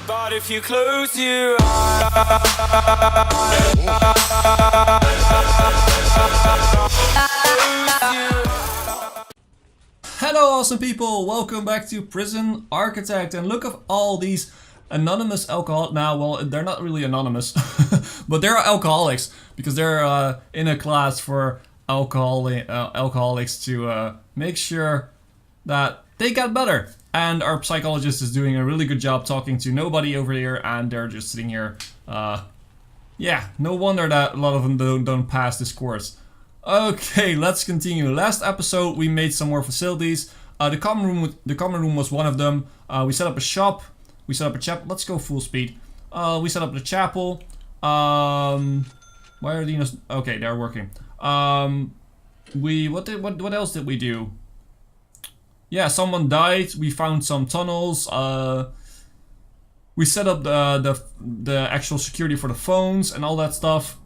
But if you close your eyes, Hello awesome people, welcome back to Prison Architect, and look at all these anonymous alcoholics. Now, well, they're not really anonymous, but they're alcoholics because they're in a class for alcoholics to make sure that they get better. And our psychologist is doing a really good job talking to nobody over here, and they're just sitting here. Yeah, no wonder that a lot of them don't pass this course. Okay, let's continue. Last episode we made some more facilities. The common room was one of them. We set up a shop. We set up a chapel. Let's go full speed. We set up the chapel. Why are these? Okay, they're working. What else did we do? Yeah, someone died. We found some tunnels. We set up the actual security for the phones and all that stuff.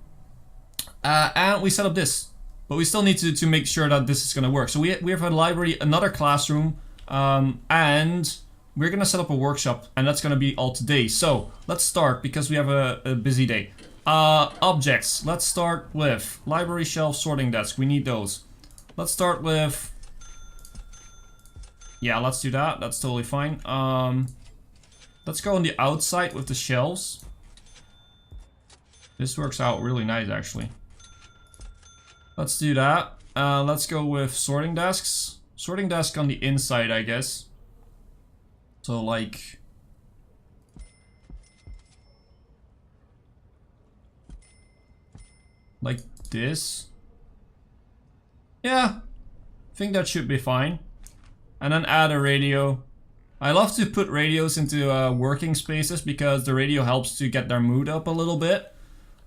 And we set up this. But we still need to make sure that this is gonna work. So we have a library, another classroom, and we're gonna set up a workshop, and that's gonna be all today. So let's start because we have a busy day. Objects. Let's start with library shelf, sorting desk. We need those. Let's start with. Yeah, let's do that. That's totally fine. Let's go on the outside with the shelves. This works out really nice, actually. Let's do that. Let's go with sorting desks. Sorting desk on the inside, I guess. So, like this. Yeah, I think that should be fine. And then add a radio. I love to put radios into working spaces because the radio helps to get their mood up a little bit.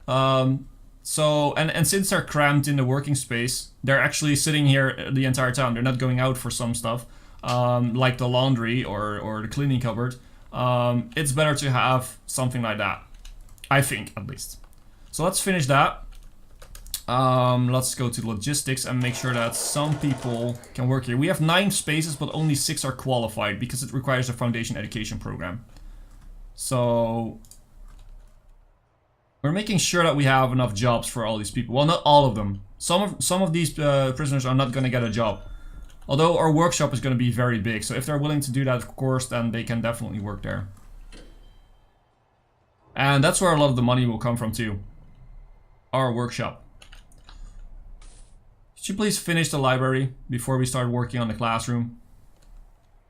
So, and since they're cramped in the working space, they're actually sitting here the entire time. They're not going out for some stuff, like the laundry or the cleaning cupboard. It's better to have something like that, I think, at least. So let's finish that. Let's go to logistics and make sure that some people can work here. We have 9 spaces, but only 6 are qualified because it requires a foundation education program. So we're making sure that we have enough jobs for all these people. Well, not all of them. Some of these prisoners are not going to get a job. Although our workshop is going to be very big. So if they're willing to do that, of course, then they can definitely work there. And that's where a lot of the money will come from too. Our workshop. Could you please finish the library before we start working on the classroom?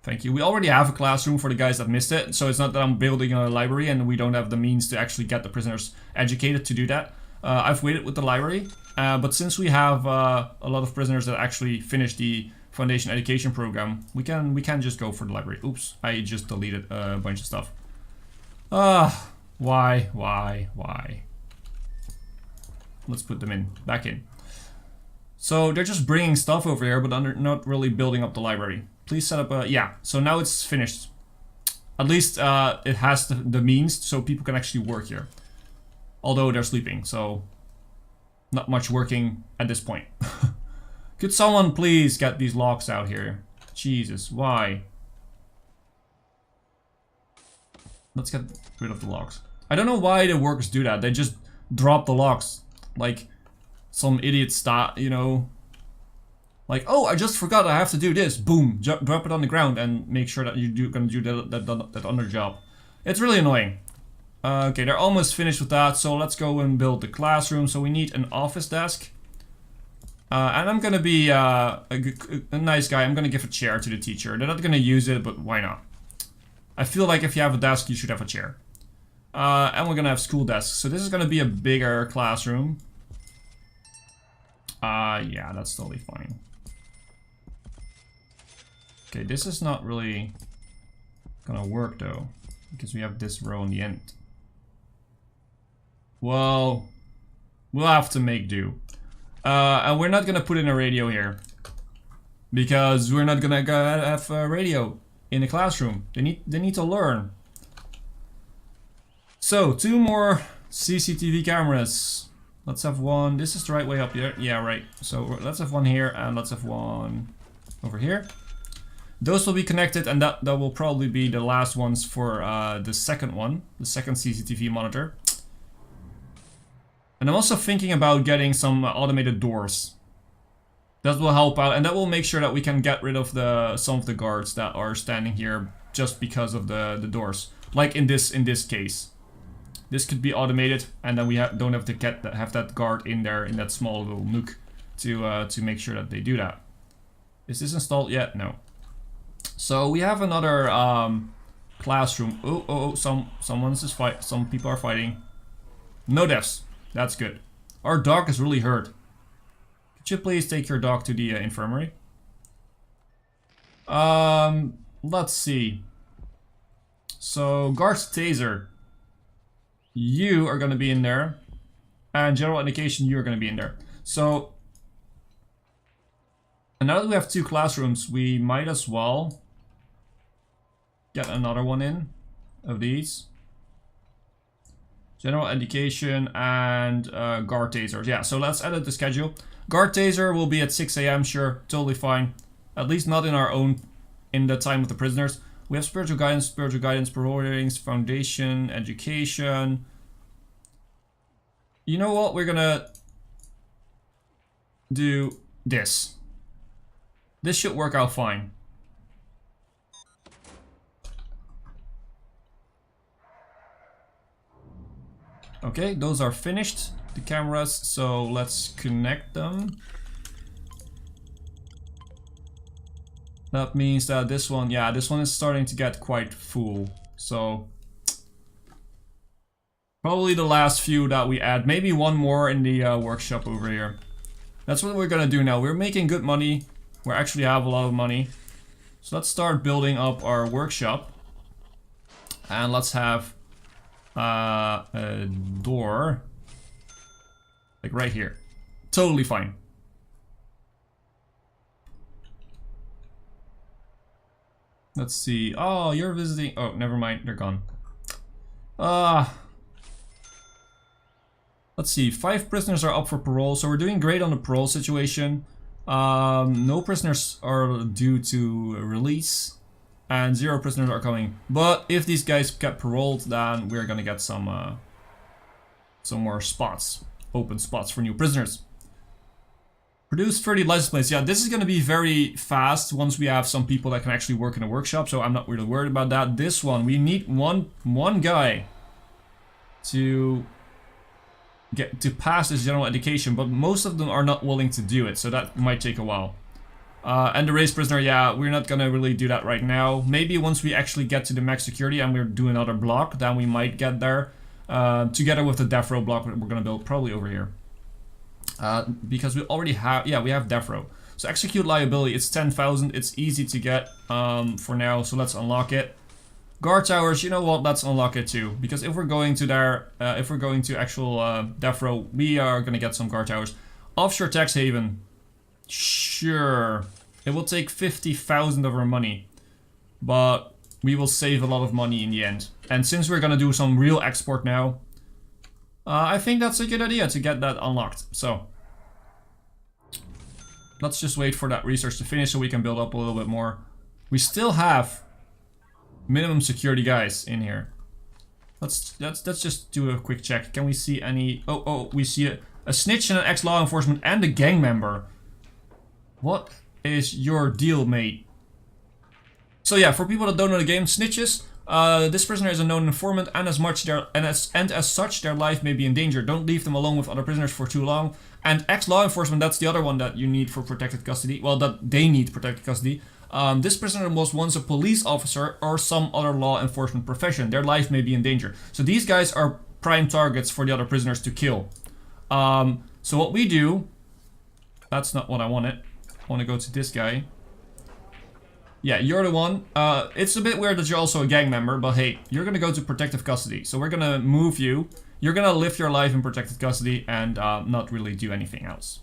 Thank you. We already have a classroom for the guys that missed it, so it's not that I'm building a library and we don't have the means to actually get the prisoners educated to do that. I've waited with the library, but since we have a lot of prisoners that actually finished the foundation education program, we can just go for the library. Oops, I just deleted a bunch of stuff. Why? Let's put them back in. So they're just bringing stuff over here, but they're not really building up the library. Please set up a, yeah, so now it's finished. At least it has the means so people can actually work here. Although they're sleeping, so not much working at this point. Could someone please get these locks out here? Jesus, why? Let's get rid of the locks. I don't know why the workers do that. They just drop the locks. Like some idiot you know. Like, oh, I just forgot I have to do this. Boom, drop it on the ground and make sure that you're gonna do that other job. It's really annoying. Okay, they're almost finished with that, so let's go and build the classroom. So we need an office desk. And I'm gonna be a nice guy. I'm gonna give a chair to the teacher. They're not gonna use it, but why not? I feel like if you have a desk, you should have a chair. And we're gonna have school desks. So this is gonna be a bigger classroom. Yeah, that's totally fine. Okay, this is not really gonna work though, because we have this row on the end. Well, we'll have to make do. And we're not gonna put in a radio here, because we're not gonna have a radio in the classroom. They need to learn. So 2 more CCTV cameras. Let's have one. This is the right way up here. Yeah, right. So let's have one here and let's have one over here. Those will be connected, and that will probably be the last ones for the second one, the second CCTV monitor. And I'm also thinking about getting some automated doors. That will help out, and that will make sure that we can get rid of some of the guards that are standing here just because of the doors. Like in this case. This could be automated, and then we don't have to have that guard in there in that small little nook to make sure that they do that. Is this installed yet? No. So we have another classroom. Some people are fighting. No deaths. That's good. Our dog is really hurt. Could you please take your dog to the infirmary? Let's see. So guards taser. You are gonna be in there. And general education, you are gonna be in there. So and now that we have 2 classrooms, we might as well get another one in of these. General education and guard tasers. Yeah, so let's edit the schedule. Guard taser will be at 6 AM, sure, totally fine. At least not in the time of the prisoners. We have spiritual guidance, parole hearings, foundation, education. You know what? We're gonna do this. This should work out fine. Okay, those are finished, the cameras, so let's connect them. That means that this one, yeah, this one is starting to get quite full. So probably the last few that we add, maybe one more in the workshop over here. That's what we're gonna do now. We're making good money. We actually have a lot of money. So let's start building up our workshop. And let's have a door like right here. Totally fine. Let's see. Oh, you're visiting. Oh, never mind. They're gone. Let's see. 5 prisoners are up for parole, so we're doing great on the parole situation. No prisoners are due to release, and 0 prisoners are coming. But if these guys get paroled, then we're gonna get some more spots, open spots for new prisoners. Produce 30 license plates. Yeah, this is gonna be very fast once we have some people that can actually work in a workshop. So I'm not really worried about that. This one, we need one guy to get to pass this general education, but most of them are not willing to do it, so that might take a while. And the race prisoner, yeah, we're not gonna really do that right now. Maybe once we actually get to the max security and we're doing another block, then we might get there. Together with the death row block we're gonna build probably over here. Because we already have, yeah, we have death row. So execute liability, it's 10,000, it's easy to get for now, so let's unlock it. Guard towers, you know what, let's unlock it too. Because if we're going to there, if we're going to actual death row, we are gonna get some guard towers. Offshore tax haven, sure. It will take 50,000 of our money, but we will save a lot of money in the end. And since we're gonna do some real export now, I think that's a good idea to get that unlocked. So let's just wait for that research to finish so we can build up a little bit more. We still have minimum security guys in here. Let's just do a quick check. Can we see any? Oh, we see a snitch and an ex-law enforcement and a gang member. What is your deal, mate? So yeah, for people that don't know the game, snitches. This prisoner is a known informant, and as such, their life may be in danger. Don't leave them alone with other prisoners for too long. And ex-law enforcement, that's the other one that you need for protected custody. Well, that they need protected custody. This prisoner was once a police officer or some other law enforcement profession. Their life may be in danger. So these guys are prime targets for the other prisoners to kill. So what we do, that's not what I wanted. I want to go to this guy. Yeah, you're the one. It's a bit weird that you're also a gang member, but hey, you're gonna go to protective custody. So we're gonna move you. You're gonna live your life in protected custody and not really do anything else.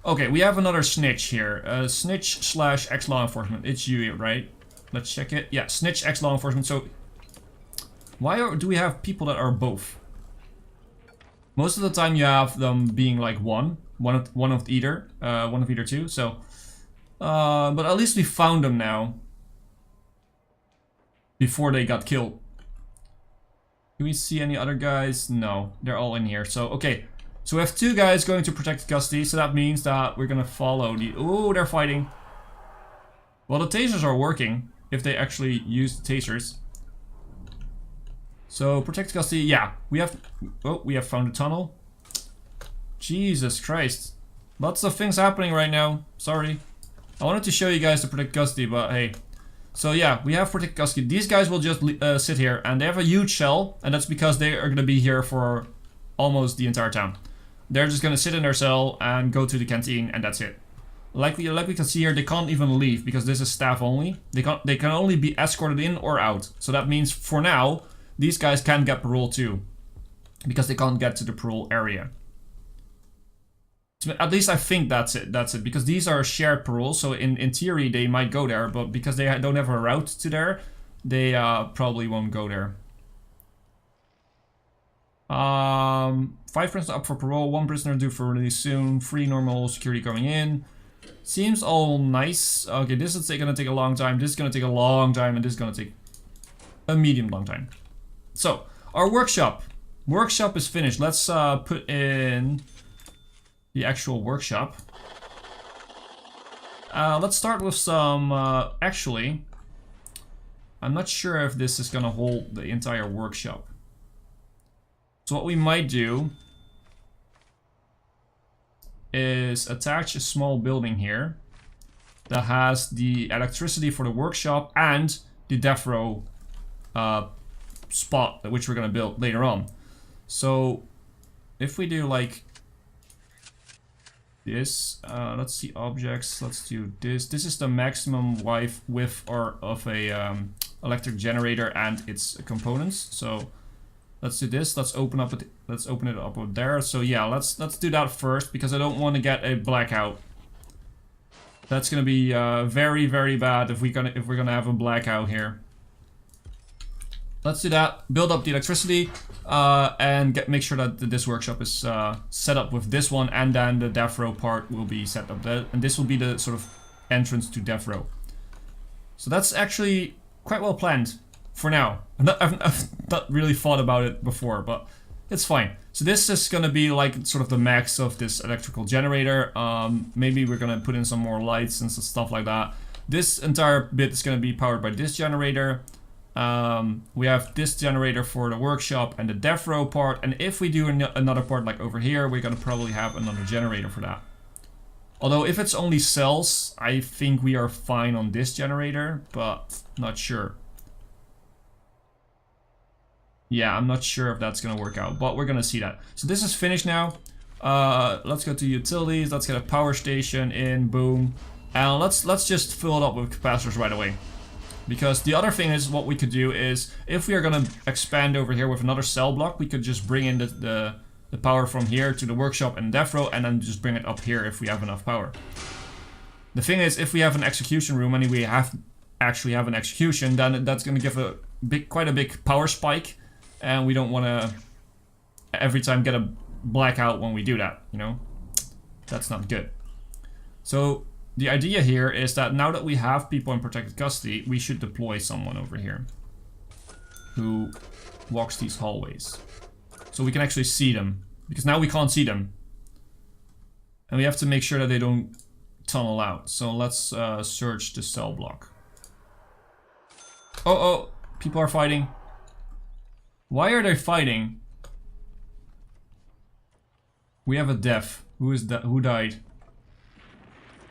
Okay, we have another snitch here. Snitch / ex-law enforcement. It's you, right? Let's check it. Yeah, snitch, ex-law enforcement. So why do we have people that are both? Most of the time you have them being like one of either two. So, but at least we found them now. before they got killed. Do we see any other guys? No, they're all in here. So, okay. So we have 2 guys going to protect custody, so that means that we're gonna follow the... Oh, they're fighting. Well, the tasers are working, if they actually use the tasers. So, protect custody, yeah. We have... Oh, we have found a tunnel. Jesus Christ. Lots of things happening right now. Sorry. I wanted to show you guys the protect custody, but hey. So yeah, we have protect custody. These guys will just sit here, and they have a huge cell, and that's because they are gonna be here for almost the entire time. They're just gonna sit in their cell and go to the canteen, and that's it. Like we can see here, they can't even leave because this is staff only. They can only be escorted in or out. So that means for now, these guys can get parole too, because they can't get to the parole area. At least I think that's it, because these are shared paroles, so in theory they might go there, but because they don't have a route to there, they probably won't go there. 5 prisoners up for parole, 1 prisoner due for release soon, 3 normal security coming in. Seems all nice. Okay, this is gonna take a long time, this is gonna take a long time, and this is gonna take a medium long time. So, our workshop. Workshop is finished. Let's put in the actual workshop. Let's start with some, actually, I'm not sure if this is gonna hold the entire workshop. So what we might do is attach a small building here that has the electricity for the workshop and the death row spot, which we're gonna build later on. So if we do like this, let's see objects, let's do this. This is the maximum width of a electric generator and its components. So let's do this. Let's open it up over there. So yeah, let's do that first because I don't want to get a blackout. That's gonna be very, very bad if we're gonna have a blackout here. Let's do that. Build up the electricity and make sure that this workshop is set up with this one, and then the death row part will be set up there, and this will be the sort of entrance to death row. So that's actually quite well planned for now. I've not really thought about it before, but it's fine. So this is gonna be like sort of the max of this electrical generator. Maybe we're gonna put in some more lights and some stuff like that. This entire bit is gonna be powered by this generator. We have this generator for the workshop and the death row part, and if we do another part like over here, we're gonna probably have another generator for that. Although if it's only cells, I think we are fine on this generator, but not sure. Yeah, I'm not sure if that's gonna work out, but we're gonna see that. So this is finished now. Let's go to utilities, let's get a power station in, boom. And let's just fill it up with capacitors right away. Because the other thing is, what we could do is, if we are gonna expand over here with another cell block, we could just bring in the power from here to the workshop and death row, and then just bring it up here if we have enough power. The thing is, if we have an execution room and we actually have an execution, then that's gonna give quite a big power spike, and we don't wanna every time get a blackout when we do that, you know? That's not good. So the idea here is that now that we have people in protected custody, we should deploy someone over here who walks these hallways. So we can actually see them, because now we can't see them. And we have to make sure that they don't tunnel out. So let's search the cell block. Oh, people are fighting. Why are they fighting? We have a death. Who died?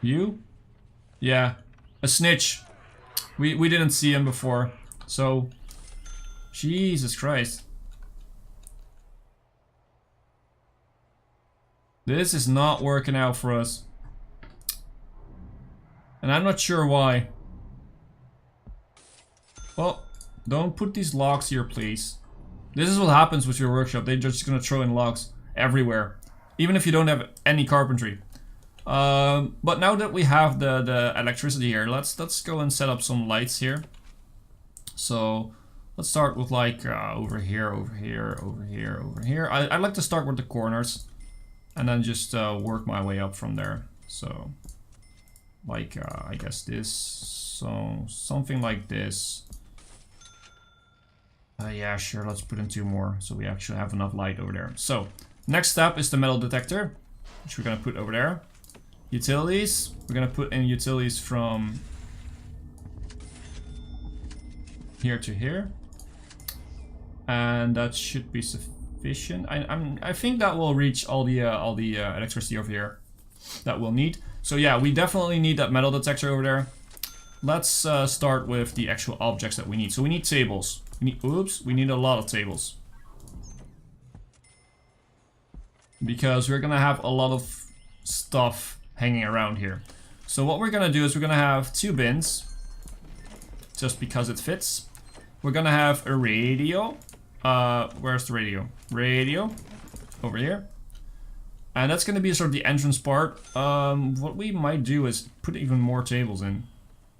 You? Yeah. A snitch. We didn't see him before. So, Jesus Christ. This is not working out for us. And I'm not sure why. Well, don't put these logs here, please. This is what happens with your workshop. They're just gonna throw in logs everywhere. Even if you don't have any carpentry. But now that we have the electricity here, let's go and set up some lights here. So let's start with like over here, over here, over here, over here. I'd like to start with the corners and then just work my way up from there. So like I guess this, so something like this. Yeah, sure, let's put in 2 more so we actually have enough light over there. So, next step is the metal detector, which we're gonna put over there. Utilities, we're gonna put in utilities from here to here. And that should be sufficient. I think that will reach all the electricity over here that we'll need. So yeah, we definitely need that metal detector over there. Let's start with the actual objects that we need. So we need tables. We need a lot of tables. Because we're gonna have a lot of stuff hanging around here. So what we're gonna do is we're gonna have 2 bins. Just because it fits. We're gonna have a radio. Where's the radio? Radio. Over here. And that's gonna be sort of the entrance part. What we might do is put even more tables in.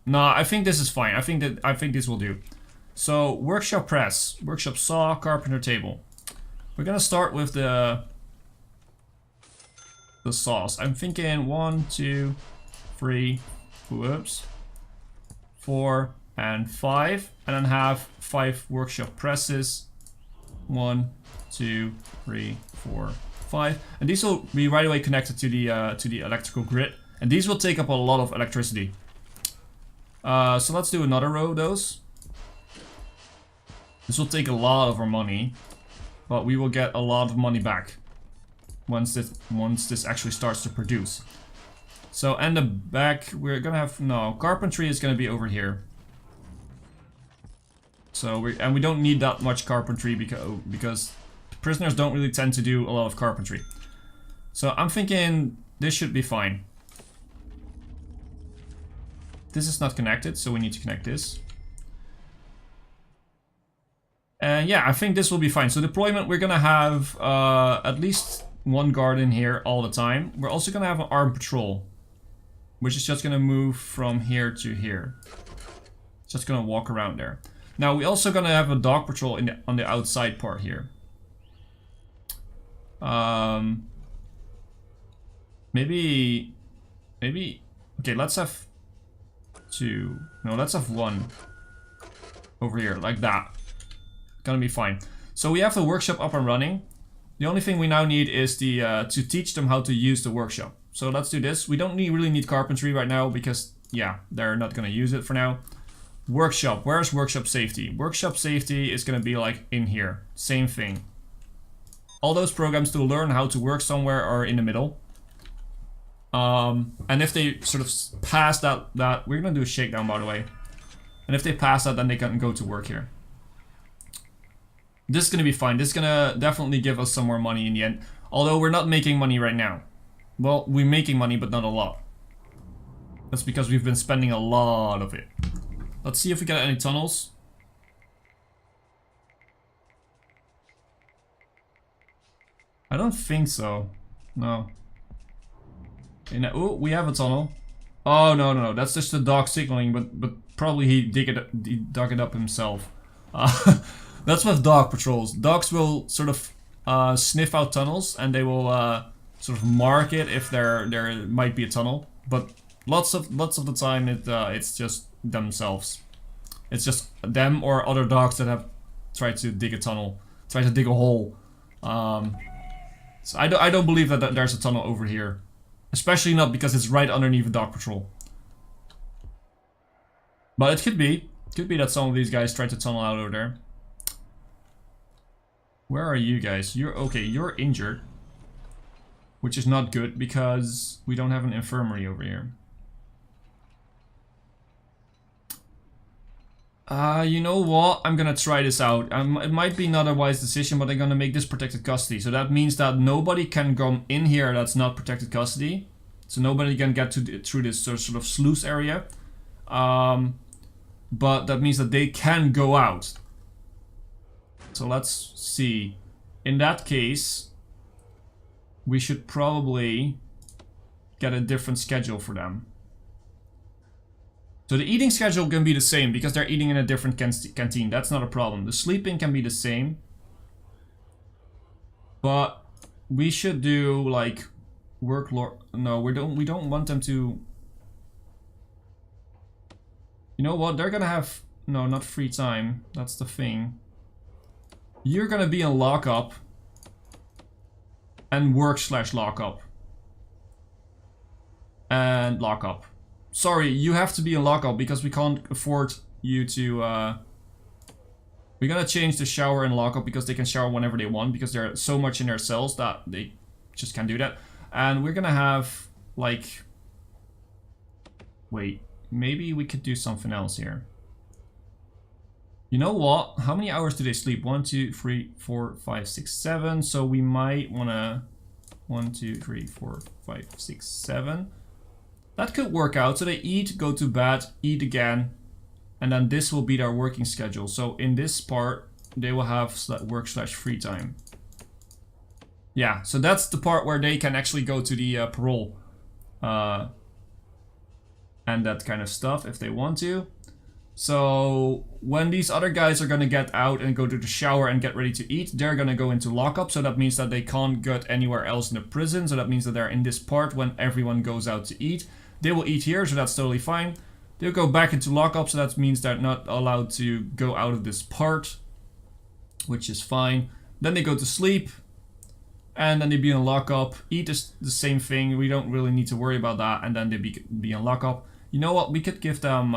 Nah, I think this is fine. I think this will do. So, workshop press, workshop saw, carpenter table. We're gonna start with the saws. I'm thinking 1, 2, 3, whoops, 4, and 5, and then have 5 workshop presses. 1, 2, 3, 4, 5, and these will be right away connected to the electrical grid, and these will take up a lot of electricity. So let's do another row of those. This will take a lot of our money, but we will get a lot of money back once this actually starts to produce. So, and the back, we're gonna have, no, carpentry is gonna be over here. So, we don't need that much carpentry because prisoners don't really tend to do a lot of carpentry. So, I'm thinking this should be fine. This is not connected, so we need to connect this. And yeah, I think this will be fine. So deployment, we're gonna have at least 1 guard in here all the time. We're also gonna have an armed patrol, which is just gonna move from here to here. Just gonna walk around there. Now we're also gonna have a dog patrol on the outside part here. Maybe, okay, let's have 2. No, let's have 1 over here, like that. Gonna be fine. So we have the workshop up and running. The only thing we now need is to teach them how to use the workshop. So let's do this. We don't really need carpentry right now because, yeah, they're not gonna use it for now. Workshop, where's workshop safety? Workshop safety is gonna be like in here, same thing. All those programs to learn how to work somewhere are in the middle. And if they sort of pass that, we're gonna do a shakedown by the way. And if they pass that, then they can go to work here. This is gonna be fine. This is gonna definitely give us some more money in the end. Although we're not making money right now. Well, we're making money, but not a lot. That's because we've been spending a lot of it. Let's see if we get any tunnels. I don't think so. No. Oh, we have a tunnel. Oh, no. That's just the dog signaling, but probably he dug it up himself. That's with dog patrols. Dogs will sort of sniff out tunnels, and they will sort of mark it if there might be a tunnel. But lots of the time, it's just themselves. It's just them or other dogs that have tried to dig a tunnel, tried to dig a hole. So I don't believe that there's a tunnel over here, especially not because it's right underneath a dog patrol. But it could be that some of these guys tried to tunnel out over there. Where are you guys? You're okay, you're injured. Which is not good because we don't have an infirmary over here. You know what? I'm gonna try this out. It might be not a wise decision, but I'm gonna make this protected custody. So that means that nobody can come in here that's not protected custody. So nobody can get through this sort of sluice area. But that means that they can go out. So let's see. In that case, we should probably get a different schedule for them. So the eating schedule can be the same because they're eating in a different canteen. That's not a problem. The sleeping can be the same. But we should do like no, we don't want them to. You know what? They're gonna have no, not free time. That's the thing. You're gonna be in lockup and work/lockup and lockup. Sorry, you have to be in lockup because we can't afford you to. We're gonna change the shower and lockup because they can shower whenever they want because they're so much in their cells that they just can't do that. And we're gonna have like. Wait, maybe we could do something else here. You know what? How many hours do they sleep? 1, 2, 3, 4, 5, 6, 7. So we might wanna 1, 2, 3, 4, 5, 6, 7. That could work out. So they eat, go to bed, eat again, and then this will be their working schedule. So in this part, they will have work/free time. Yeah, so that's the part where they can actually go to the parole and that kind of stuff if they want to. So when these other guys are gonna get out and go to the shower and get ready to eat, they're gonna go into lockup. So that means that they can't get anywhere else in the prison. So that means that they're in this part when everyone goes out to eat. They will eat here, so that's totally fine. They'll go back into lockup, so that means they're not allowed to go out of this part, which is fine. Then they go to sleep, and then they be in lockup. Eat is the same thing. We don't really need to worry about that. And then they be in lockup. You know what? We could give them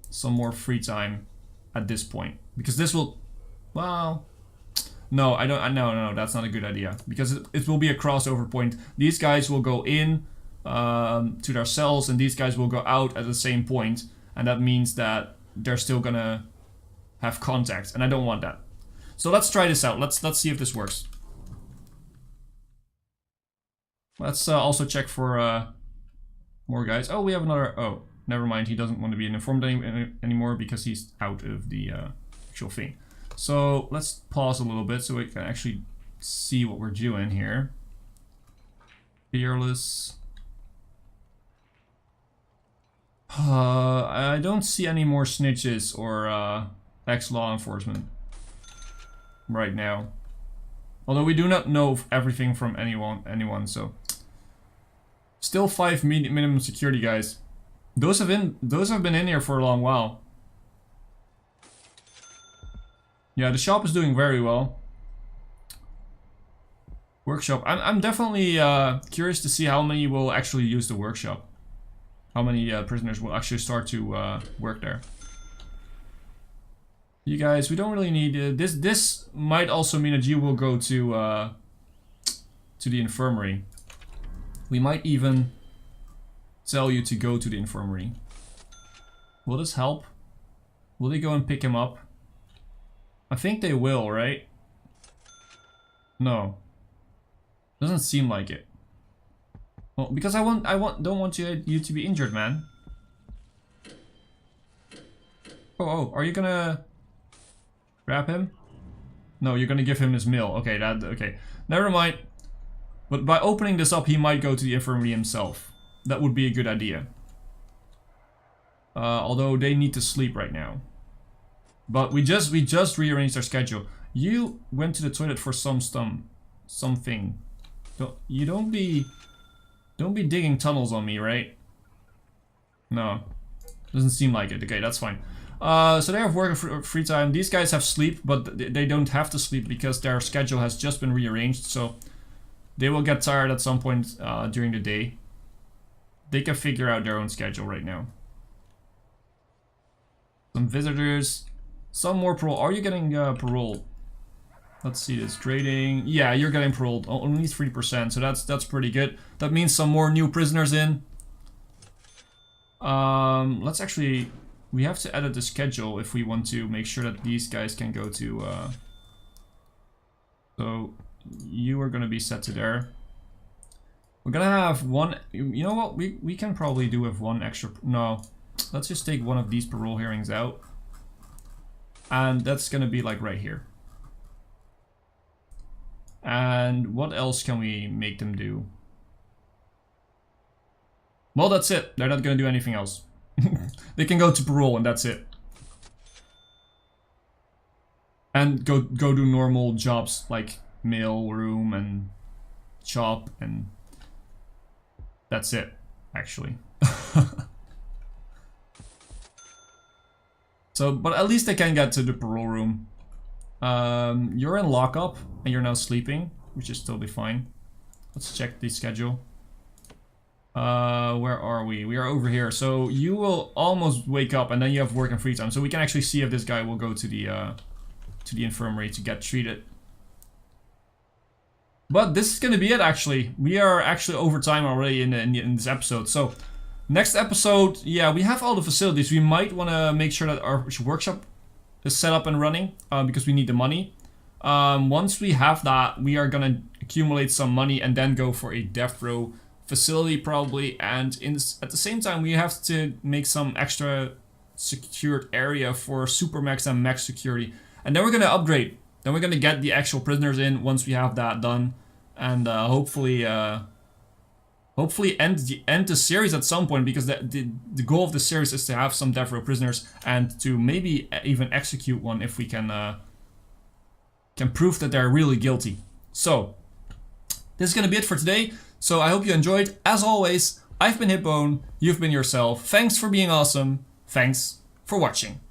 some more free time at this point, because this will, well, no, I don't. No, that's not a good idea because it will be a crossover point. These guys will go in to their cells, and these guys will go out at the same point, and that means that they're still gonna have contact, and I don't want that. So let's try this out. Let's see if this works. Let's also check for more guys. Oh, we have another. Oh, never mind. He doesn't want to be informed anymore because he's out of the actual thing. So let's pause a little bit so we can actually see what we're doing here. Fearless. I don't see any more snitches or ex-law enforcement right now. Although we do not know everything from anyone, so still 5 minimum security guys. Those have been in here for a long while. Yeah, the shop is doing very well. Workshop. I'm definitely curious to see how many will actually use the workshop. How many prisoners will actually start to work there. You guys, we don't really need this. This might also mean that you will go to the infirmary. We might even tell you to go to the infirmary. Will this help? Will they go and pick him up? I think they will, right? No. Doesn't seem like it. Well, because don't want you to be injured, man. Oh, are you gonna grab him? No, you're gonna give him his meal. Okay, okay. Never mind. But by opening this up, he might go to the infirmary himself. That would be a good idea. Although they need to sleep right now. But we just rearranged our schedule. You went to the toilet for something. Don't be digging tunnels on me, right? No. Doesn't seem like it. Okay, that's fine. So they have work and free time. These guys have sleep, but they don't have to sleep because their schedule has just been rearranged. So they will get tired at some point during the day. They can figure out their own schedule right now. Some visitors. Some more parole. Are you getting parole? Let's see this. Grading. Yeah, you're getting paroled. Only 3%, so that's pretty good. That means some more new prisoners in. Let's actually... We have to edit the schedule if we want to make sure that these guys can go to... So, you are going to be set to there. We're going to have one... You know what? We can probably do with one extra... No. Let's just take one of these parole hearings out. And that's going to be like right here. And what else can we make them do? Well, that's it. They're not going to do anything else. They can go to parole and that's it. And go do normal jobs like mail room and shop, and that's it, actually. So, but at least they can get to the parole room. You're in lockup and you're now sleeping, which is totally fine. Let's check the schedule. Where are we? We are over here. So you will almost wake up and then you have work and free time. So we can actually see if this guy will go to the infirmary to get treated. But this is gonna be it actually. We are actually over time already in this episode. So next episode, yeah, we have all the facilities. We might want to make sure that our workshop is set up and running because we need the money. Once we have that, we are gonna accumulate some money and then go for a death row facility probably. And at the same time, we have to make some extra secured area for super max and max security. And then we're gonna upgrade. Then we're gonna get the actual prisoners in once we have that done, and hopefully end the series at some point, because the goal of the series is to have some death row prisoners and to maybe even execute one if we can prove that they're really guilty. So this is gonna be it for today. So I hope you enjoyed. As always, I've been Hipbone, you've been yourself. Thanks for being awesome. Thanks for watching.